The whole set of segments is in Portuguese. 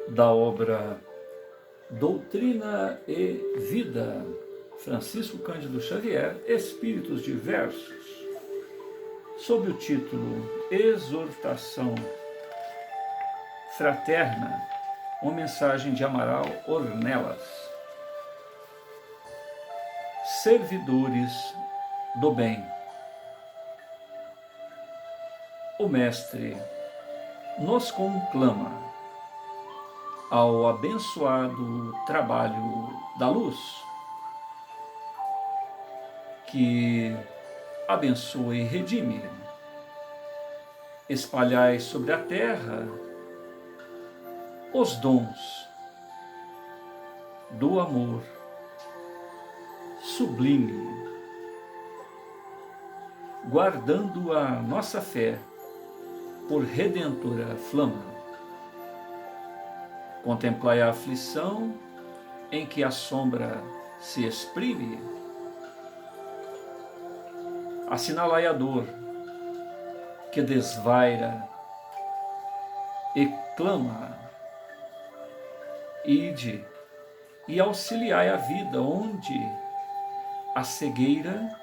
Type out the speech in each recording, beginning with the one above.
da obra Doutrina e Vida, Francisco Cândido Xavier, Espíritos Diversos, sob o título Exortação Fraterna, uma mensagem de Amaral Ornelas. Servidores do bem. O Mestre nos conclama ao abençoado trabalho da luz, que abençoa e redime. Espalhai sobre a terra os dons do amor sublime, guardando a nossa fé por redentora flama. Contemplai a aflição em que a sombra se exprime. Assinalai a dor que desvaira e clama. Ide e auxiliai a vida onde a cegueira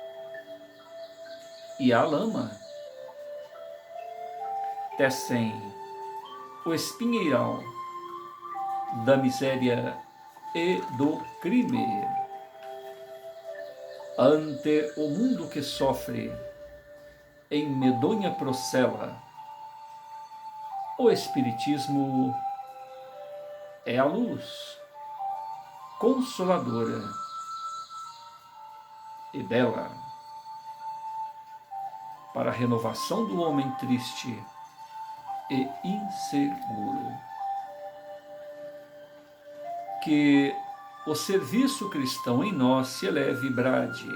e a lama tecem o espinheiral da miséria e do crime. Ante o mundo que sofre em medonha procela, o Espiritismo é a luz consoladora e bela para a renovação do homem triste e inseguro. Que o serviço cristão em nós se eleve e brade,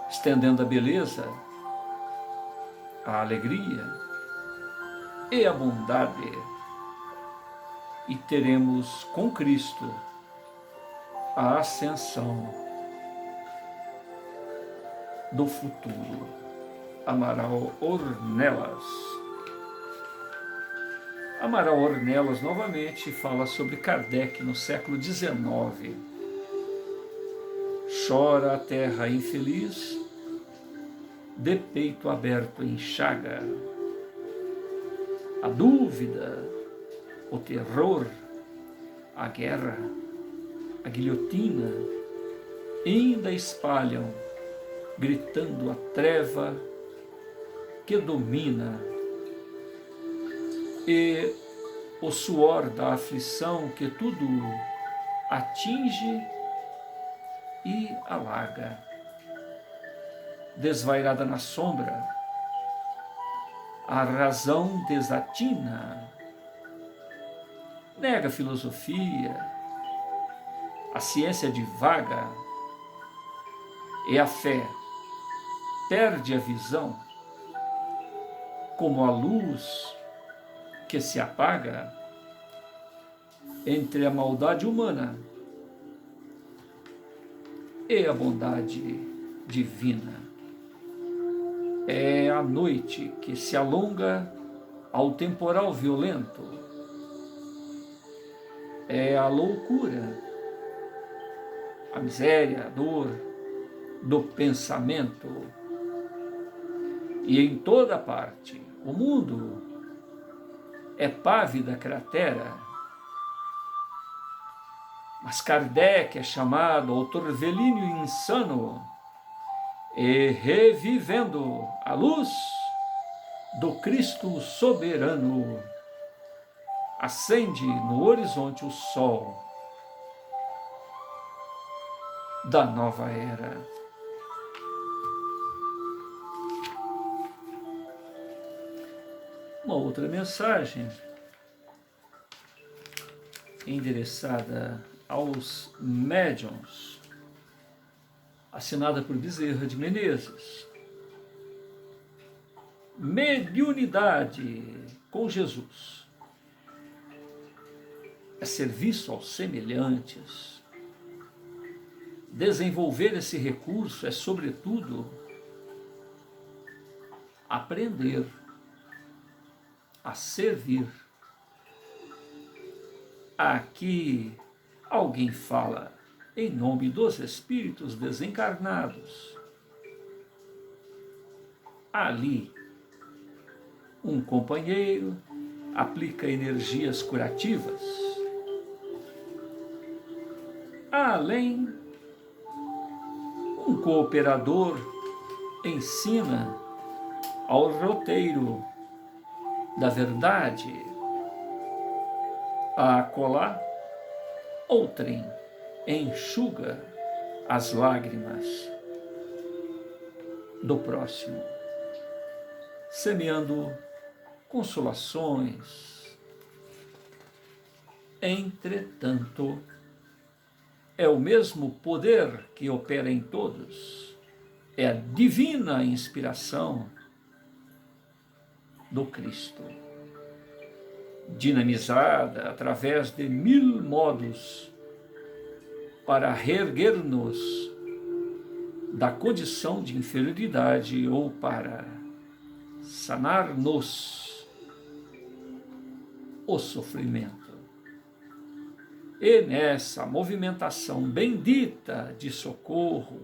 estendendo a beleza, a alegria e a bondade, e teremos com Cristo a ascensão do futuro. Amaral Ornelas. Amaral Ornelas novamente fala sobre Kardec no século XIX. Chora a terra infeliz, de peito aberto em chaga. A dúvida, o terror, a guerra, a guilhotina ainda espalham, gritando a treva que domina, e o suor da aflição que tudo atinge e alaga. Desvairada na sombra, a razão desatina, nega a filosofia, a ciência divaga, e a fé perde a visão, como a luz que se apaga entre a maldade humana e a bondade divina. É a noite que se alonga ao temporal violento. É a loucura, a miséria, a dor do pensamento. E em toda parte, o mundo é pávida cratera, mas Kardec é chamado ao torvelínio insano, e revivendo a luz do Cristo soberano, acende no horizonte o sol da nova era. Uma outra mensagem endereçada aos médiuns, assinada por Bezerra de Menezes. Mediunidade com Jesus é serviço aos semelhantes. Desenvolver esse recurso é, sobretudo, aprender a servir Aqui alguém fala em nome dos espíritos desencarnados. Ali, um companheiro aplica energias curativas. Além, um cooperador ensina ao roteiro da verdade a colar. Outrem enxuga as lágrimas do próximo, semeando consolações. Entretanto, é o mesmo poder que opera em todos, é a divina inspiração do Cristo, dinamizada através de 1000 modos para reerguer-nos da condição de inferioridade ou para sanar-nos o sofrimento. E nessa movimentação bendita de socorro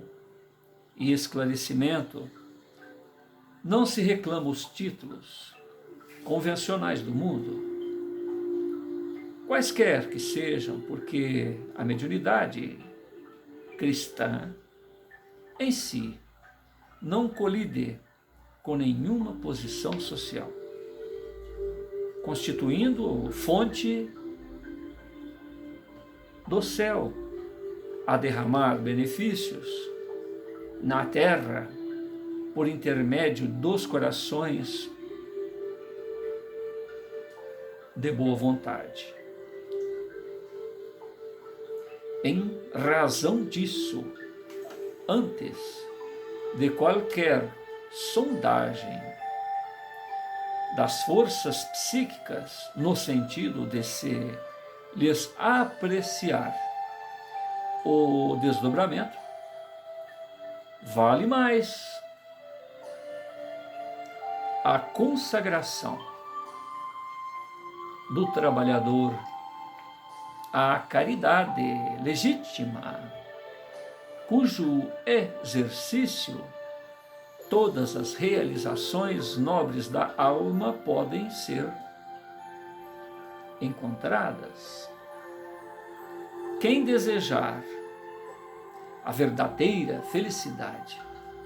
e esclarecimento, não se reclama os títulos convencionais do mundo, quaisquer que sejam, porque a mediunidade cristã em si não colide com nenhuma posição social, constituindo fonte do céu a derramar benefícios na terra por intermédio dos corações de boa vontade. Em razão disso, antes de qualquer sondagem das forças psíquicas, no sentido de se lhes apreciar o desdobramento, vale mais a consagração do trabalhador à caridade legítima, cujo exercício todas as realizações nobres da alma podem ser encontradas. Quem desejar a verdadeira felicidade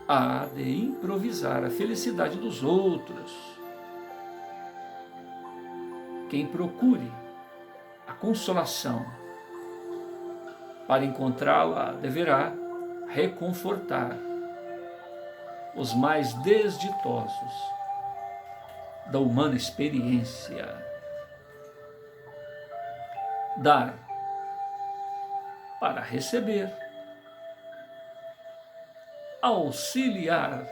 há de improvisar a felicidade dos outros. Quem procure a consolação para encontrá-la deverá reconfortar os mais desditosos da humana experiência. Dar para receber, auxiliar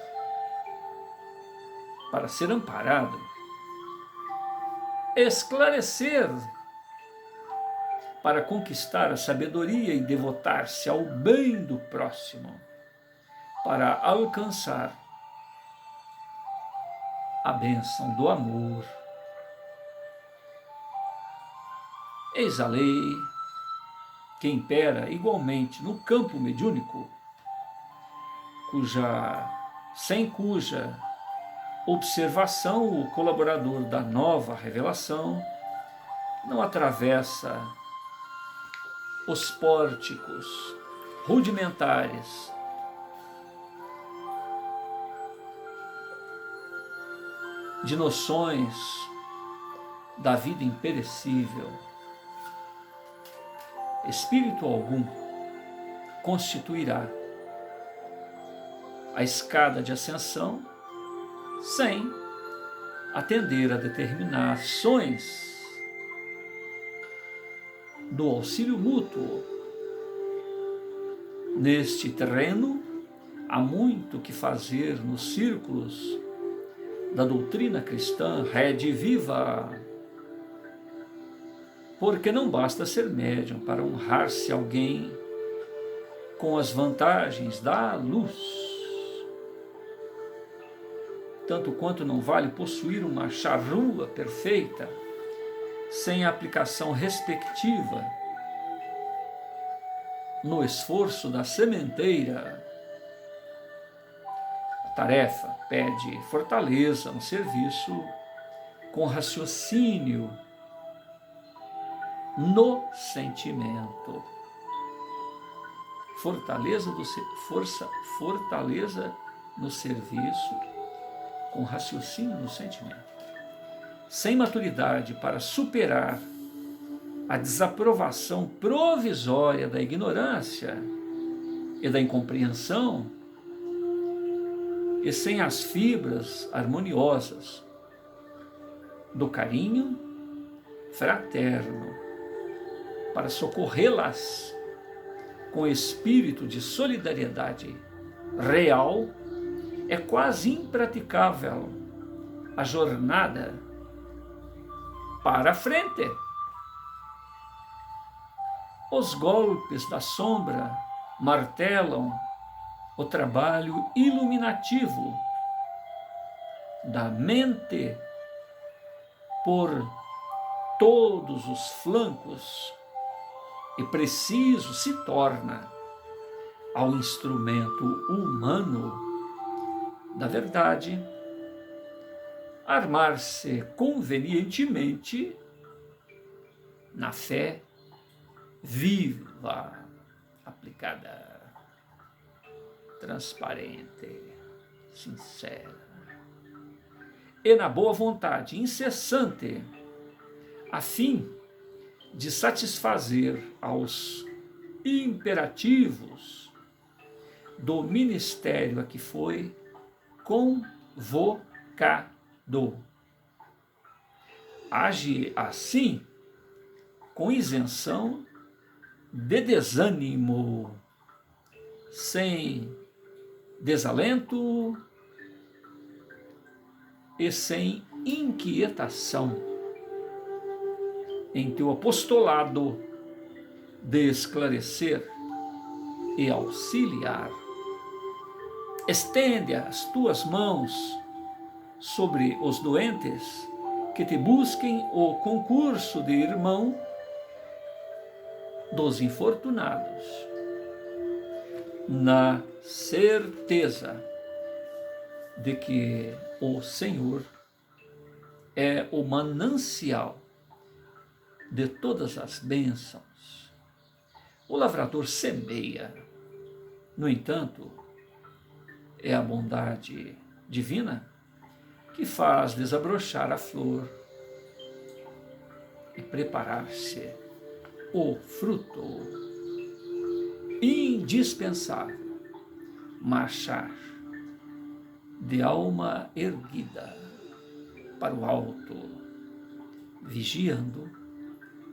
para ser amparado, esclarecer para conquistar a sabedoria e devotar-se ao bem do próximo, para alcançar a bênção do amor. Eis a lei que impera igualmente no campo mediúnico, sem cuja observação o colaborador da nova revelação não atravessa os pórticos rudimentares de noções da vida imperecível. Espírito algum constituirá a escada de ascensão sem atender a determinações do auxílio mútuo. Neste terreno, há muito que fazer nos círculos da doutrina cristã rediviva, porque não basta ser médium para honrar-se alguém com as vantagens da luz, tanto quanto não vale possuir uma charrua perfeita sem a aplicação respectiva no esforço da sementeira, a tarefa pede fortaleza no serviço com raciocínio no sentimento. Fortaleza no serviço com raciocínio no sentimento. Sem maturidade para superar a desaprovação provisória da ignorância e da incompreensão, e sem as fibras harmoniosas do carinho fraterno para socorrê-las com espírito de solidariedade real, é quase impraticável a jornada para a frente. Os golpes da sombra martelam o trabalho iluminativo da mente por todos os flancos e preciso se torna ao instrumento humano da verdade armar-se convenientemente na fé viva, aplicada, transparente, sincera e na boa vontade incessante, a fim de satisfazer aos imperativos do ministério a que foi convocado. Age assim com isenção de desânimo, sem desalento e sem inquietação em teu apostolado de esclarecer e auxiliar. Estende as tuas mãos sobre os doentes que te busquem o concurso de irmão dos infortunados, na certeza de que o Senhor é o manancial de todas as bênçãos. O lavrador semeia, no entanto, é a bondade divina que faz desabrochar a flor e preparar-se o fruto. Indispensável marchar de alma erguida para o alto, vigiando,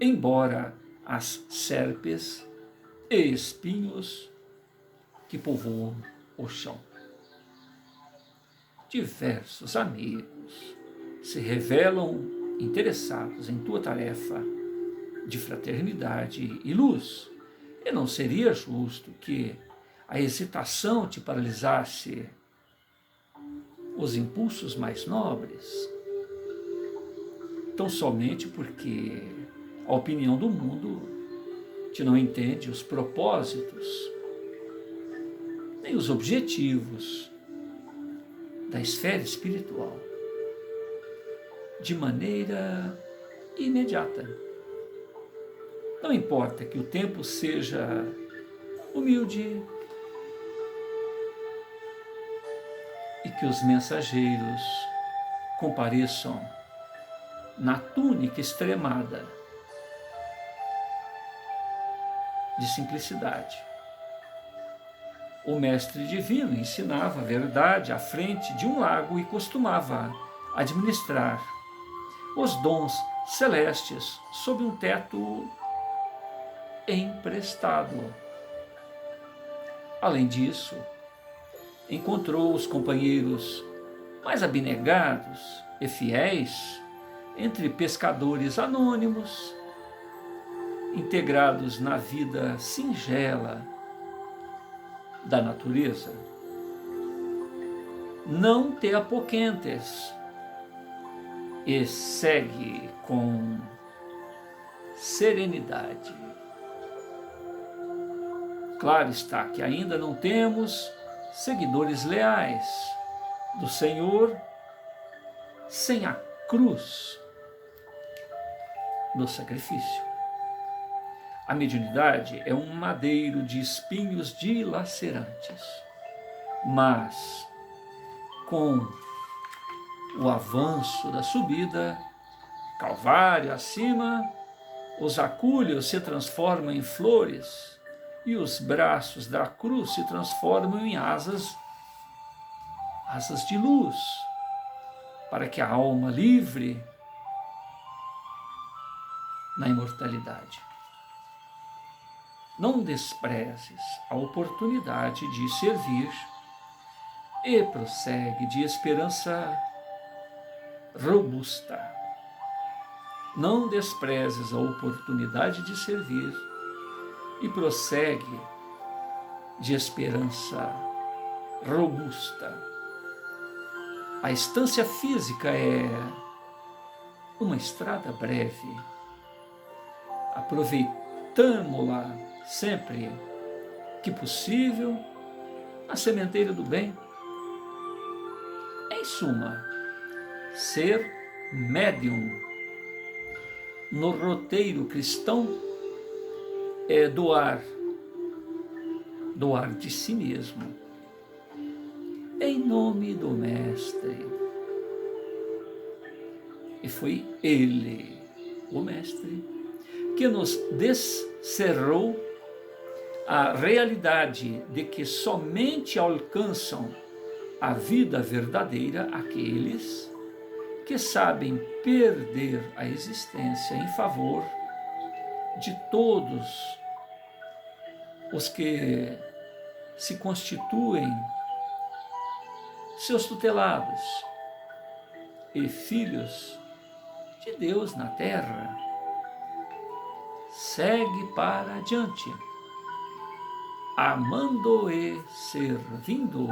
embora as serpes e espinhos que povoam o chão. Diversos amigos se revelam interessados em tua tarefa de fraternidade e luz, e não seria justo que a hesitação te paralisasse os impulsos mais nobres, tão somente porque a opinião do mundo te não entende os propósitos nem os objetivos da esfera espiritual de maneira imediata. Não importa que o tempo seja humilde e que os mensageiros compareçam na túnica extremada de simplicidade. O Mestre Divino ensinava a verdade à frente de um lago e costumava administrar os dons celestes sob um teto emprestado. Além disso, encontrou os companheiros mais abnegados e fiéis entre pescadores anônimos, integrados na vida singela da natureza. Não te apoquentes e segue com serenidade. Claro está que ainda não temos seguidores leais do Senhor sem a cruz do sacrifício. A mediunidade é um madeiro de espinhos dilacerantes, mas com o avanço da subida, Calvário acima, os acúleos se transformam em flores e os braços da cruz se transformam em asas de luz, para que a alma livre na imortalidade. Não desprezes a oportunidade de servir e prossegue de esperança robusta. Não desprezes a oportunidade de servir e prossegue de esperança robusta. A estância física é uma estrada breve. Aproveitamo-la sempre que possível na sementeira do bem. Em suma, ser médium no roteiro cristão é doar de si mesmo, em nome do Mestre. E foi Ele, o Mestre, que nos descerrou a realidade de que somente alcançam a vida verdadeira aqueles que sabem perder a existência em favor de todos os que se constituem seus tutelados e filhos de Deus na terra. Segue para adiante, amando e servindo.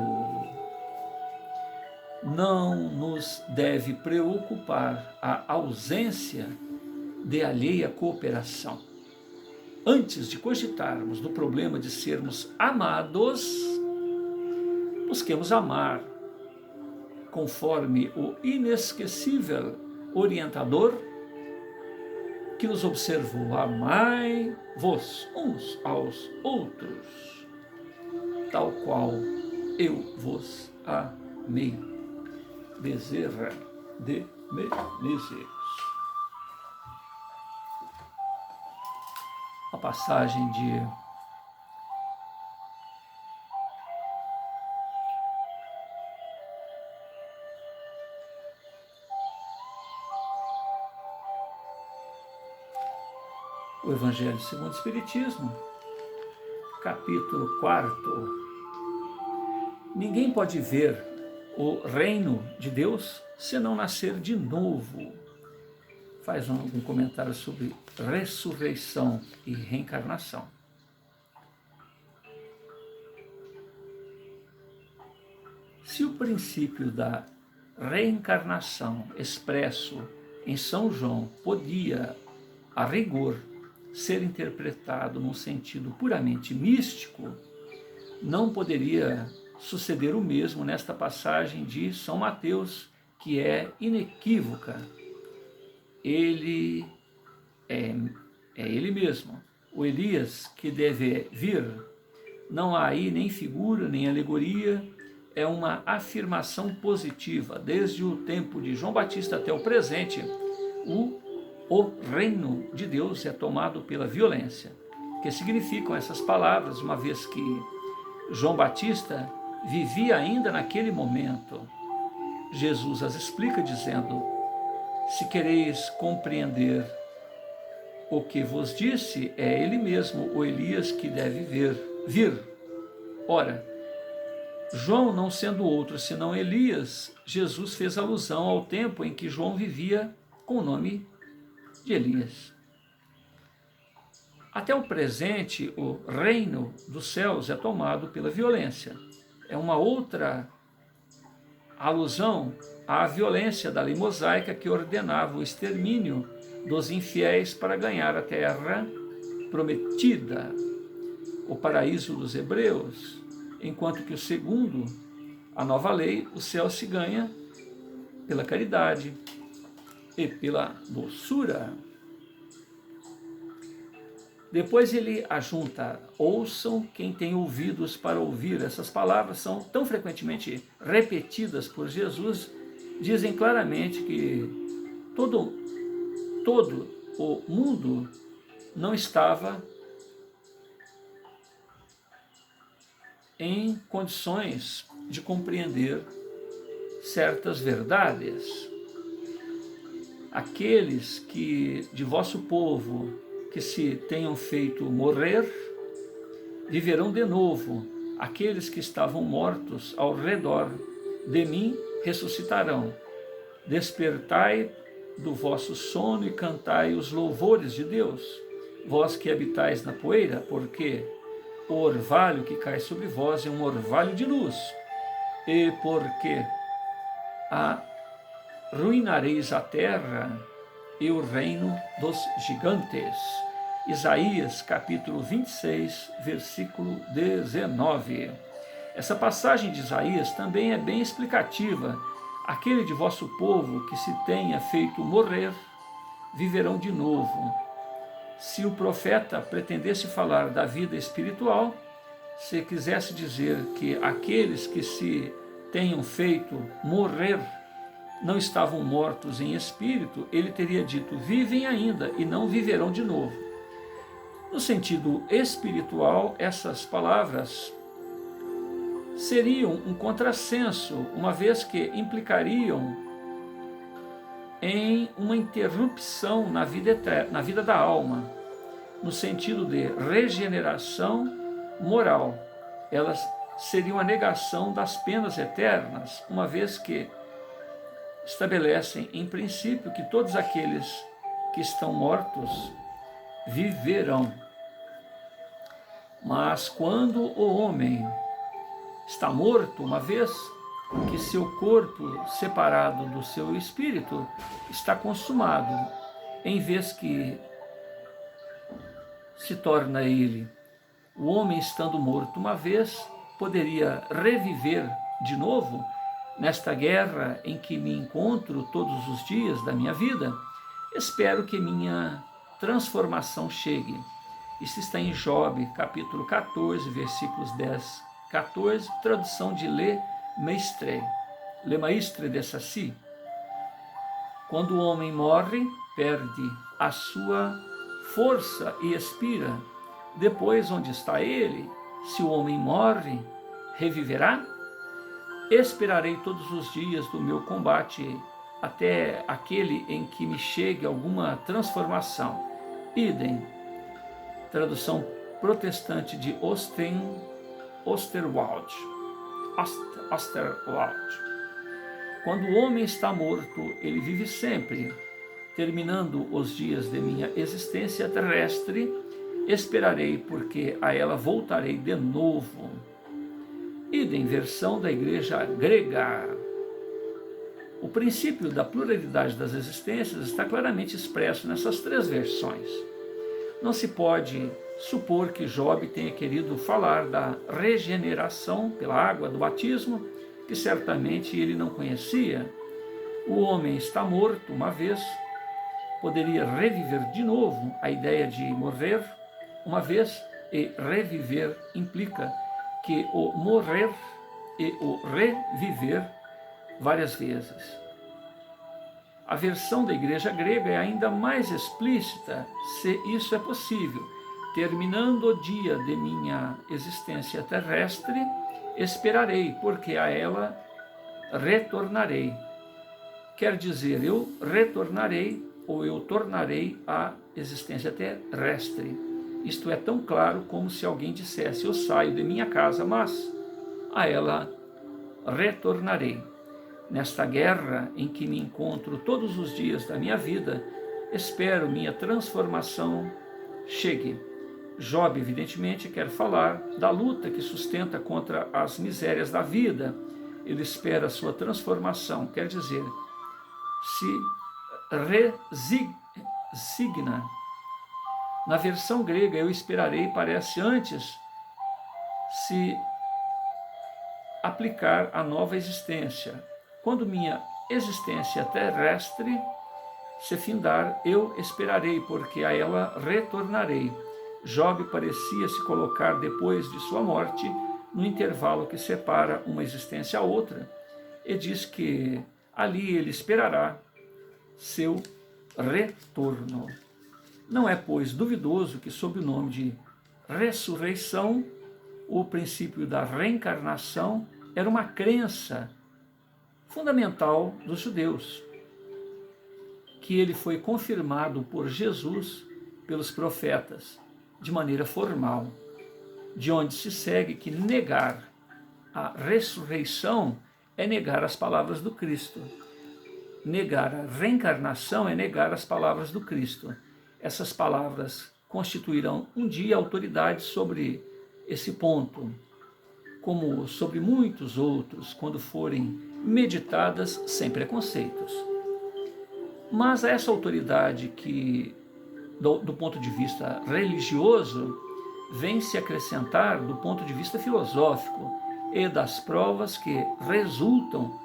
Não nos deve preocupar a ausência de alheia cooperação. Antes de cogitarmos do problema de sermos amados, busquemos amar, conforme o inesquecível orientador que nos observou: amai-vos uns aos outros, tal qual eu vos amei. Bezerra de Menezes. A passagem de o Evangelho segundo o Espiritismo, capítulo 4. Ninguém pode ver o reino de Deus se não nascer de novo. Faz um comentário sobre ressurreição e reencarnação. Se o princípio da reencarnação expresso em São João podia, a rigor, ser interpretado num sentido puramente místico, não poderia suceder o mesmo nesta passagem de São Mateus, que é inequívoca. Ele é ele mesmo, o Elias que deve vir. Não há aí nem figura, nem alegoria, é uma afirmação positiva. Desde o tempo de João Batista até o presente, o reino de Deus é tomado pela violência. O que significam essas palavras, uma vez que João Batista vivia ainda naquele momento? Jesus as explica dizendo: se quereis compreender o que vos disse, é ele mesmo, o Elias, que deve vir. Ora, João não sendo outro senão Elias, Jesus fez alusão ao tempo em que João vivia com o nome de Elias. Até o presente, o reino dos céus é tomado pela violência. É uma outra alusão à violência da lei mosaica que ordenava o extermínio dos infiéis para ganhar a terra prometida, o paraíso dos hebreus, enquanto que o segundo, a nova lei, o céu se ganha pela caridade e pela doçura. Depois ele ajunta: ouçam quem tem ouvidos para ouvir. Essas palavras são tão frequentemente repetidas por Jesus, dizem claramente que todo o mundo não estava em condições de compreender certas verdades. Aqueles que de vosso povo que se tenham feito morrer, viverão de novo. Aqueles que estavam mortos ao redor de mim ressuscitarão. Despertai do vosso sono e cantai os louvores de Deus, vós que habitais na poeira, porque o orvalho que cai sobre vós é um orvalho de luz, e porque arruinareis a terra e o reino dos gigantes. Isaías capítulo 26, versículo 19. Essa passagem de Isaías também é bem explicativa. Aquele de vosso povo que se tenha feito morrer, viverão de novo. Se o profeta pretendesse falar da vida espiritual, se quisesse dizer que aqueles que se tenham feito morrer não estavam mortos em espírito, ele teria dito: vivem ainda e não viverão de novo. No sentido espiritual, essas palavras seriam um contrassenso, uma vez que implicariam em uma interrupção na vida da alma, no sentido de regeneração moral. Elas seriam a negação das penas eternas, uma vez que estabelecem em princípio que todos aqueles que estão mortos viverão. Mas quando o homem está morto, uma vez que seu corpo separado do seu espírito está consumado, em vez que se torna ele, o homem estando morto uma vez, poderia reviver de novo nesta guerra em que me encontro todos os dias da minha vida. Espero que minha transformação chegue. Isso está em Job, capítulo 14, versículos 10, 14, tradução de Le Maistre de Saci. Quando o homem morre, perde a sua força e expira. Depois, onde está ele? Se o homem morre, reviverá? Esperarei todos os dias do meu combate até aquele em que me chegue alguma transformação. Idem, tradução protestante de Osterwald. Quando o homem está morto, ele vive sempre. Terminando os dias de minha existência terrestre, esperarei, porque a ela voltarei de novo. Idem, versão da Igreja Grega. O princípio da pluralidade das existências está claramente expresso nessas três versões. Não se pode supor que Job tenha querido falar da regeneração pela água do batismo, que certamente ele não conhecia. O homem está morto uma vez, poderia reviver de novo. A ideia de morrer uma vez e reviver implica que o morrer e o reviver várias vezes. A versão da Igreja Grega é ainda mais explícita, se isso é possível. Terminando o dia de minha existência terrestre, esperarei, porque a ela retornarei. Quer dizer, eu retornarei ou eu tornarei à existência terrestre. Isto é tão claro como se alguém dissesse: eu saio de minha casa, mas a ela retornarei. Nesta guerra em que me encontro todos os dias da minha vida, espero minha transformação chegue. Job, evidentemente, quer falar da luta que sustenta contra as misérias da vida, ele espera a sua transformação, quer dizer, se resigna. Na versão grega, eu esperarei, parece antes se aplicar à nova existência. Quando minha existência terrestre se findar, eu esperarei, porque a ela retornarei. Job parecia se colocar depois de sua morte, no intervalo que separa uma existência a outra, e diz que ali ele esperará seu retorno. Não é, pois, duvidoso que, sob o nome de ressurreição, o princípio da reencarnação era uma crença fundamental dos judeus, que ele foi confirmado por Jesus, pelos profetas, de maneira formal, de onde se segue que negar a ressurreição é negar as palavras do Cristo. Negar a reencarnação é negar as palavras do Cristo. Essas palavras constituirão um dia autoridade sobre esse ponto, como sobre muitos outros, quando forem meditadas sem preconceitos. Mas essa autoridade que, do ponto de vista religioso, vem se acrescentar do ponto de vista filosófico e das provas que resultam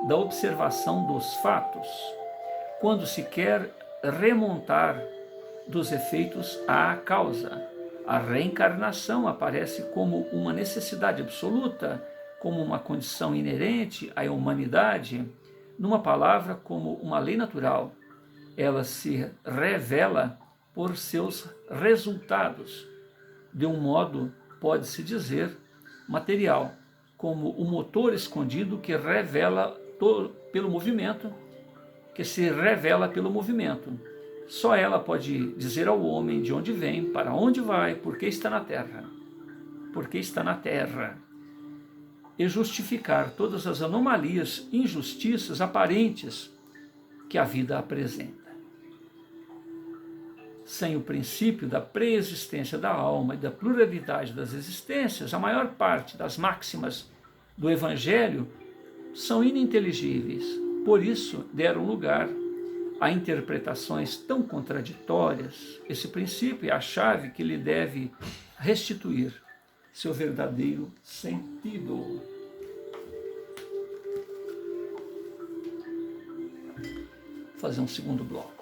da observação dos fatos, quando se quer remontar dos efeitos à causa. A reencarnação aparece como uma necessidade absoluta, como uma condição inerente à humanidade, numa palavra, como uma lei natural. Ela se revela por seus resultados, de um modo, pode-se dizer, material, como o motor escondido que revela pelo movimento, que se revela pelo movimento. Só ela pode dizer ao homem de onde vem, para onde vai, por que está na terra. Por que está na terra. E justificar todas as anomalias, injustiças aparentes que a vida apresenta. Sem o princípio da preexistência da alma e da pluralidade das existências, a maior parte das máximas do Evangelho são ininteligíveis. Por isso, deram lugar a interpretações tão contraditórias. Esse princípio é a chave que lhe deve restituir seu verdadeiro sentido. Vou fazer um segundo bloco.